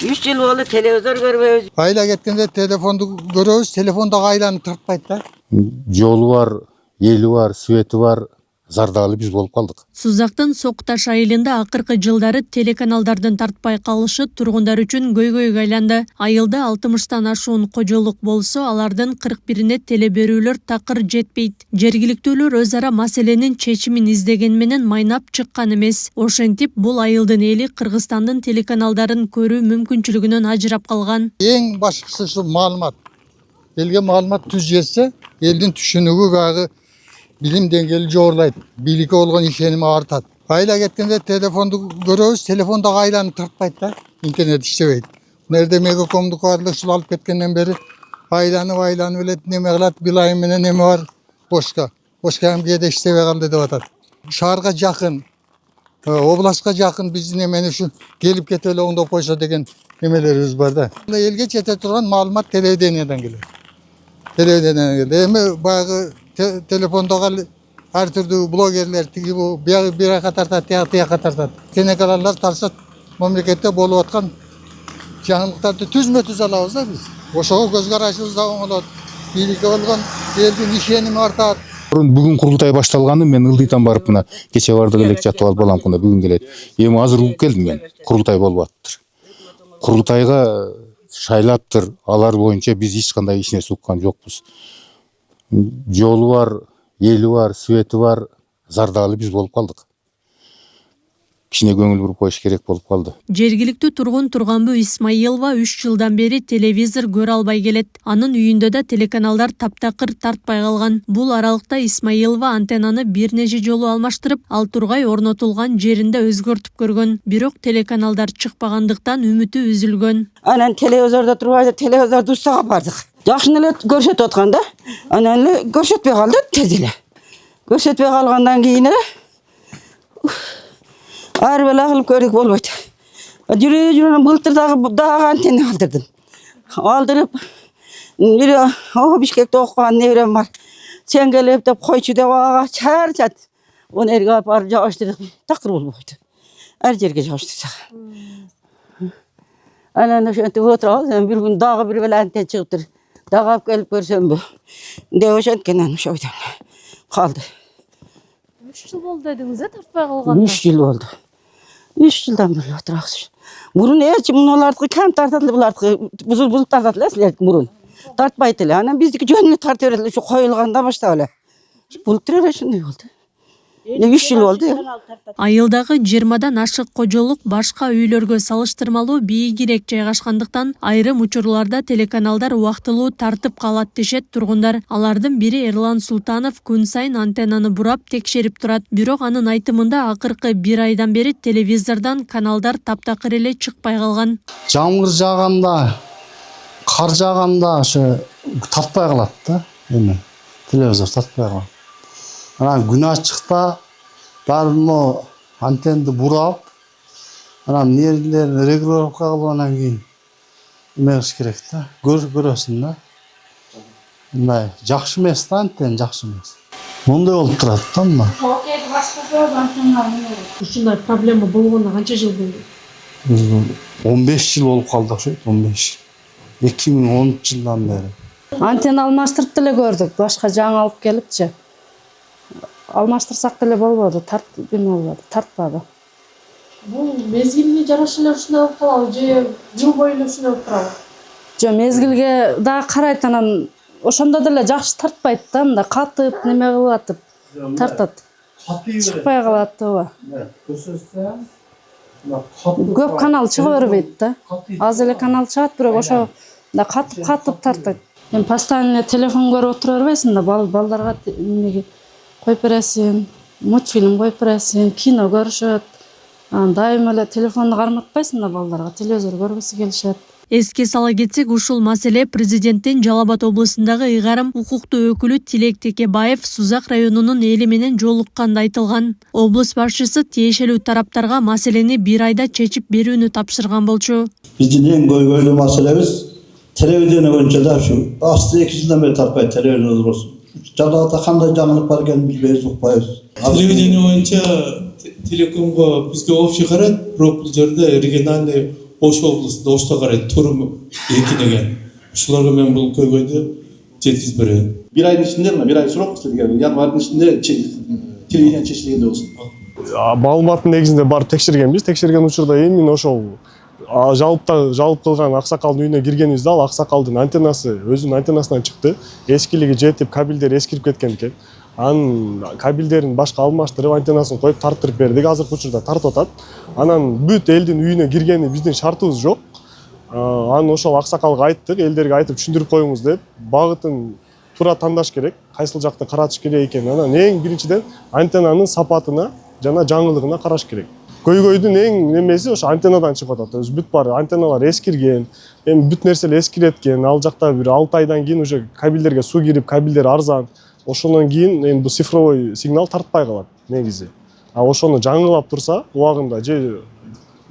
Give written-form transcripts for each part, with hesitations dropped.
3 yıl oldu televizor görmüyoruz. Ayla кеткенде телефонду көрөбүз, телефондогу айланы тартпайт да. Жолу бар, эли бар, свети бар, зардалы биз болуп калдык. Сузактын Сокташ айылында акыркы жылдары телеканалдардын тартпай калышы тургундар үчүн көйгөйгө айланды. Айылда 60тан ашуун кожолук болсо, алардын 41-ине теле берүүлөр такыр жетпейт. Жергиликтүүлөр өз ара маселенин чечимин издеген менен майнап чыккан эмес. Ошентип, бул айылдын эли Кыргызстандын телеканалдарын көрүү мүмкүнчүлүгүнөн ажырап калган. Эң башкысы ушу маалымат. Элге маалымат түз жетсе, элдин түшүнүгү багы билим деңгээли жогорулайт. Бийликке болгон ишеними артат. Айла кеткенде телефонду көрөбүз, телефондогу айланы тартпайт да. Интернет иштебейт. Нерде мегакомдук барлыгы ушул алып кеткенден бери айланып элет, неме кылат, билайым менен неме бар бошка. Бошка эми кээде иштебей калды деп атат. Шаарга жакын, областка жакын биздин эмени ушу келип кетип эле оңдоп койсо деген немелерибиз бар да. Элге жете турган маалымат телевиденияден келет. Эми баягы телефондогу ар түрдүү блогерлер тиги бу бияка тартат, тияка тартат. Телеканалдар тарсат мамлекетте болуп аткан жаңылыктарды түзмө-түз алабыз да биз. Ошого көз карашыбыз да оңолот. Бийликке болгон элдин ишеними артат. Бүгүн курултай башталганы мен ылдыйтан барып мына кече бардык элек жатып алып балам кына бүгүн келет. Эми азыр угуп келдим мен. Курултай болуп аттыр. Курултайга шайлаптыр. Алар боюнча биз эч кандай иш нерсе уккан жокпуз. Жолу бар, эли бар, свети бар, зардалы биз болуп калдык. Кичине көңүл буруп коюш керек болуп калды. Жергиликтүү Турганбу Исмаилова 3 жылдан бери телевизор көрө албай келет. Анын үйүндө да телеканалдар таптакыр тартпай калган. Бул аралыкта Исмаилова антеннаны бир нече жолу алмаштырып, ал тургай орнотулган жеринде өзгөртүп көргөн. Бирок телеканалдар чыкпагандыктан үмүтү үзүлгөн. Анан телевизордо турбайды, телевизорду устага бардык. Жакшын эле көрсөтүп аткан да. Анан эле көрсөтпөй калды тез эле. Көрсөтпөй калгандан кийин эле ар бала кылып көрүк болбойт. Жүрө былтыр дагы антенна алдырдым. Алдырып, Бишкекте окуган неберем бар. Сен келип деп койчу деп ага чарчат. Оны эрге алып барып жабыштырдык. Такыр болбойт. Ар жерге жабыштырсак. Анан ошентип отурабыз. Бир күн дагы бир бала антенна чыгыптыр. Дагы алып келип көрсөмбү деп ошенткен анан ошо бойдон калды. 3 жыл болду дедиңиз, тартпай калганда. 3 жыл болду. 3 жылдан бери отурабыз. Мурун эч мунулардыкы кем тартат эле, булардыкы бузуп тартат эле силердики мурун. Тартпайт эле. Анан биздики жөнүнө тартып берет эле, ушу коюлганда баштап эле. Былтыр эле ушундай болду. 3 жыл болду. Айылдагы 20дан ашык кожолук башка үйлөргө салыштырмалуу бийигирээк жайгашкандыктан айрым учурларда телеканалдар убактылуу тартып калат дешет тургундар. Алардын бири Эрлан Султанов күн сайын антеннаны бурап текшерип турат. Бирок анын айтымында акыркы 1 айдан бери телевизордон каналдар таптакыр эле чыкпай калган. Жамгыр жааганда, кар жааганда ошо тартпай калат да. Эми телевизор тартпай калат. Анан күн ачыкта баарына антеннди бурап, анан нерлерин регулировка кылгандан кийин эме кылыш керек да. Көрөсүң да. Мындай жакшы эмес да, антенна жакшы эмес. Мондай болуп турат да мына. Ушундай проблема болгону канча жыл болду? 15 жыл болуп калды окшойт, 15 жыл. 2013 жылдан бери. Антенна алмаштырып деле көрдүк, башка жаңы алып келипчи. Алмаштырсак деле болбоду, тартпады. Бул мезгилине жараша эле ушундай болуп калабы же жыл бою эле ушундай болуп турабы? Жок, мезгилге дагы карайт, анан ошондо деле жакшы тартпайт да, мында катып, неме кылып атып тартат. Чыкпай калат ооба. Көп канал чыга бербейт да. Аз эле канал чыгат, бирок ошо да катып тартат. Эми постоянно телефон көрүп отура бербейсиң да, балдарга эмеге коюп бересиң, мультфильм коюп бересиң, кино көрүшөт. Дайым эле телефонду карматпайсың да балдарга, телевизор көргүсү келишет. Эске сала кетсек, ушул маселе президенттин Жалал Абад облусундагы ыйгарым укуктуу өкүлү Тилек Текебаев Сузак районунун эли менен жолукканда айтылган. Облус башчысы тиешелүү тараптарга маселени 1 айда чечип берүүнү тапшырган болчу. Биздин эң көйгөйлүү маселебиз телевидение боюнча да ушу асты 2 жылдан бери тарпай телевидение болсун. Жалаада кандай жаңылык бар экенин билбейбиз, укпайбыз. Телевидение боюнча телекомго бизге общий карайт, бирок бул жерде региональный Ош облусунда Ошто карай турум 2 деген. Ушуларга мен бул көйгөйдү жеткизип берем. Bir ayın içinde mi? Bir ay sonra mı sizlerge? Yanvarın içinde televizyon çeşitliğinde olsun. Маалыматтын негизинде барып текшергенбиз. Текшерген учурда эми ошол жалып кылган аксакалдын үйүнө киргенибизде ал аксакалдын антеннасы өзүнүн антеннасынан чыкты. Эскилиги жетип, кабелдери эскирип кеткен экен. Анын кабелдерин башка алмаштырып, антеннасын коюп тарттырып бердик. Азыркы учурда тартып атат. Анан бүт элдин үйүнө киргени биздин шартыбыз жок. Анын ошол аксакалга айттык, элдерге айтып түшүндүрүп коюңуз деп. Багытын туура тандаш керек, кайсыл жакты каратыш керек экенин. Анан эң биринчиден антеннанын сапатына жана жаңылыгына караш керек. Көйгөйдүн эң немеси ошо антеннадан чыгып атат. Өзү бүт бар антенналар эскирген, эми бүт нерселер эскиреткен. Ал жакта бир 6 айдан кийин уже кабелдерге суу кирип, кабелдер арзан. Ошондон кийин эми бул цифровой сигнал тартпай калат негизи. А ошону жаңылап турса, убагында же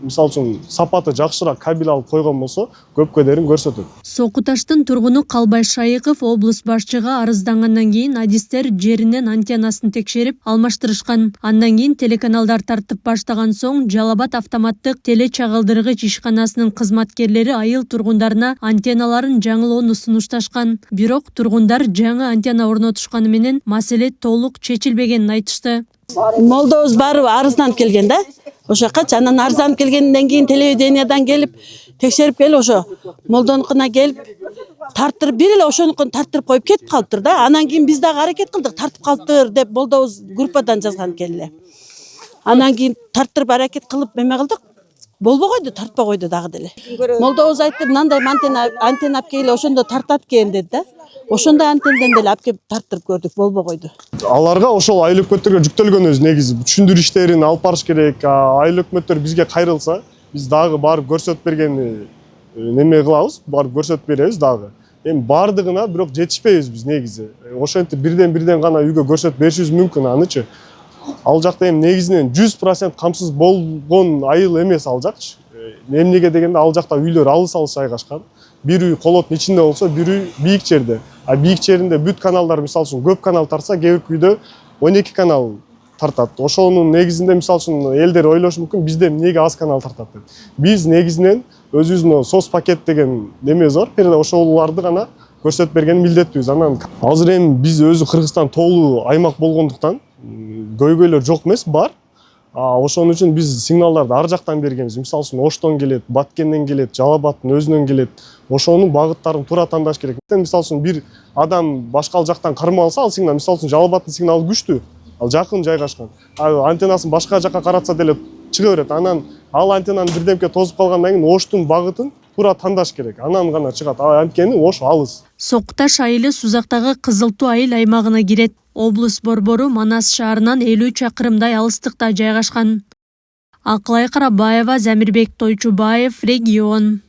мисалы үчүн сапаты жакшыраак кабель алып койгон болсо, көпкөдөрүн көрсөтөт. Соку таштын тургуну Калбай Шайыков облус башчыга арыздангандан кийин адистер жеринен антеннасын текшерип алмаштырышкан. Андан кийин телеканалдар тартып баштаган соң Жалал Абад автоматтык теле чагылдыргыч ишканасынын кызматкерлери айыл тургундарына антенналарын жаңылоону сунушташкан. Бирок тургундар жаңы антенна орнотушканы менен маселе толук чечилбегенин айтышты. Молдобуз барып арызданып келген да. Ошо кача анан арызданып келгенден кийин телевидениядан келип текшерип келип ошо молдонукуна келип тарттырып бир эле ошонукун тарттырып коюп кетип калыптыр да. Анан кийин биз дагы аракет кылдык, тартып калыптыр деп молдобуз группадан жазган экен эле. Анан кийин тарттырып аракет кылып эме кылдык. Болбой койду, тартпай койду дагы деле. Молдобуз айтты, мындай антенна алып келе ошондо тартат экен деди да. Ошондой антеннаден деле алып келип тарттырып көрдүк, болбой койду. Аларга ошол айыл өкмөттөргө жүктөлгөн өзү негизи түшүндүрүү иштерин алып барыш керек. Айыл өкмөттөр бизге кайрылса, биз дагы барып көрсөтүп бергени неме кылабыз, барып көрсөтүп беребиз дагы. Эми бардыгына бирок жетишпейбиз биз негизи. Ошентип бирден гана үйгө көрсөтүп беришибиз мүмкүн анычы. Ал жакта эми негизинен 100% камсыз болгон айыл эмес ал жакчы. Эмнеге дегенде ал жакта үйлөр алыс жайгашкан. Бир үй колоттун ичинде болсо, бир үй бийик жерде. А бийик жеринде бүт каналдар мисалы үчүн көп канал тарса, кээ бир үйдө 12 канал тартат. Ошонун негизинде мисалы үчүн элдер ойлошу мүмкүн, бизде эмнеге аз канал тартат деп. Биз негизинен өзүбүздүн сос пакет деген немебиз бар. Ошоларды гана көрсөтүп берген милдеттүүбүз. Анан азыр эми биз өзү Кыргызстан тоолуу аймак болгондуктан көйгөйлөр жок эмес, бар. Ошон үчүн биз сигналдарды ар жактан бергенбиз. Мисалы үчүн Оштон келет, Баткенден келет, Жалал Абадтын өзүнөн келет. Ошонун багыттарын туура тандаш керек. Мисалы үчүн бир адам башка жактан кармап алса, ал сигнал мисалы үчүн Жалал Абадтын сигналы күчтүү. Ал жакын жайгашкан. Антеннасын башка жакка каратса деле чыга берет. Анан ал антеннаны бирдемке тосуп калгандан кийин Оштун багытын туура тандаш керек. Анан гана чыгат. Анткени Ош алыс. Соку таш айылы Сузактагы Кызыл Туу айыл аймагына кирет. Облус борбору Манас шаарынан 50 чакырымдай алыстыкта жайгашкан. Акылай Карабаева, Замирбек Тойчубаев, регион.